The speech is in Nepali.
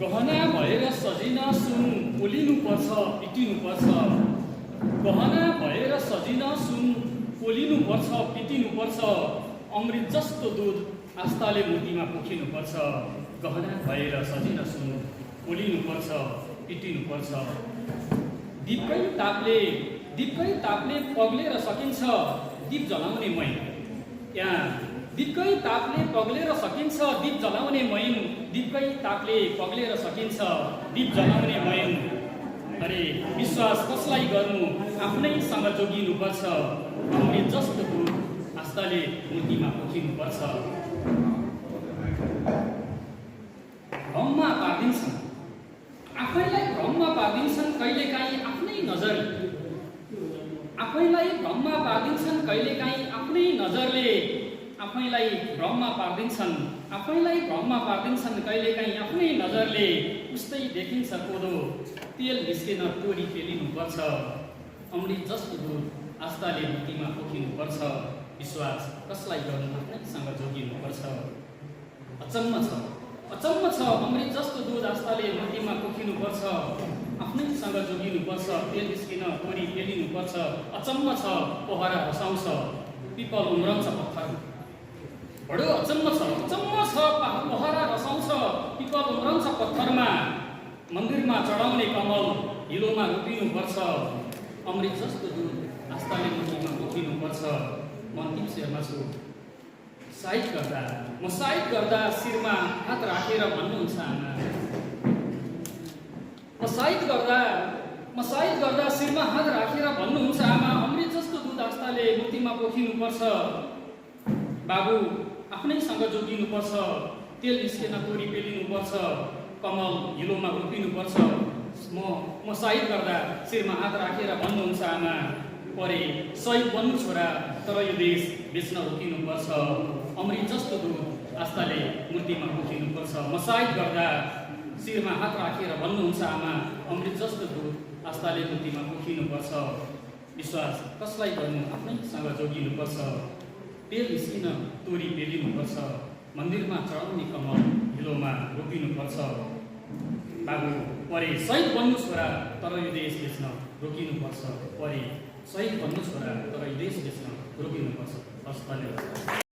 गहना भएर सजिन सुन पोलिनुपर्छ पिटिनुपर्छ। गहना भएर सजिन सुन पोलिनुपर्छ पिटिनुपर्छ। अमृत जस्तो दुध आस्थाले मूर्तिमा पोखिनुपर्छ। गहना भएर सजिन सुन पोलिनुपर्छ पिटिनुपर्छ। दीपकै तापले पग्लेर सकिन्छ दीप जलाउने मैन। यहाँ दीपकै तापले पग्लेर सकिन्छ दीप जलाउने मैन। दीपकै तापले पग्लेर सकिन्छ दीप जलाउने मैन। अरे विश्वास कसलाई गर्नु आफ्नैसँग जोगिनुपर्छ। अमृत जस्तो दुध आस्थाले मूर्तिमा पोखिनुपर्छ। भ्रममा पार्दिन्छन् आफैलाई भ्रममा पार्दिन्छन् कहिलेकाहीँ आफ्नै नजरले। आफैलाई भ्रममा पार्दिन्छन् कहिलेकाहीँ आफ्नै नजरले। आफैलाई भ्रममा पार्दिन्छन् कहिलेकाहीँ आफ्नै नजरले। उस्तै देखिन्छ कोदो तेल निस्केन तोरी पेलिनुपर्छ। अमृत जस्तो दुध आस्थाले मूर्तिमा पोखिनुपर्छ। विश्वास कसलाई गर्नु आफ्नैसँग जोगिनुपर्छ। अचम्म छ अमृत जस्तो दुध आस्थाले मूर्तिमा पोखिनुपर्छ। आफ्नैसँग जोगिनुपर्छ तेल निस्किन तोरी पेलिनुपर्छ। अचम्म छ पहरा हँसाउँछ पिपल उम्रन्छ पत्थर। बडो अचम्म छ पहरा रसाउँछ पिपल उम्रन्छ पत्थरमा। मन्दिरमा चढाउने कमल हिलोमा रोपिनुपर्छ। अमृत जस्तो दुध आस्थाले मूर्तिमा पोखिनुपर्छ। म अन्तिम शेरमा छु। म साइड गर्दा शिरमा हात राखेर भन्नुहुन्छ आमा। म साइड गर्दा शिरमा हात राखेर भन्नुहुन्छ आमा। अमृत जस्तो दुध आस्थाले मूर्तिमा पोखिनुपर्छ। बाबु आफ्नैसँग जोगिनुपर्छ तेल निस्केन तोरी पेलिनुपर्छ। कमल हिलोमा रोपिनुपर्छ। म साइड गर्दा शिरमा हात राखेर भन्नुहुन्छ आमा। परे शहीद बन्नु छोरा तर यो देश बेच्न रोकिनुपर्छ। अमृत जस्तो दुध आस्थाले मूर्तिमा पोखिनुपर्छ। म साइड गर्दा शिरमा हात राखेर भन्नुहुन्छ आमा। अमृत जस्तो दुध आस्थाले मूर्तिमा पोखिनुपर्छ। विश्वास कसलाई गर्नु आफ्नैसँग जोगिनुपर्छ। तेल निस्किन तोरी पेलिनुपर्छ। मन्दिरमा चढाउने कमल हिलोमा रोपिनुपर्छ। बाबु परे शहीद बन्नु छोरा तर यो देश बेच्न रोकिनुपर्छ। परे शहीद बन्नु छोरा तर यो देश बेच्न रोकिनुपर्छ। हस् धन्यवाद।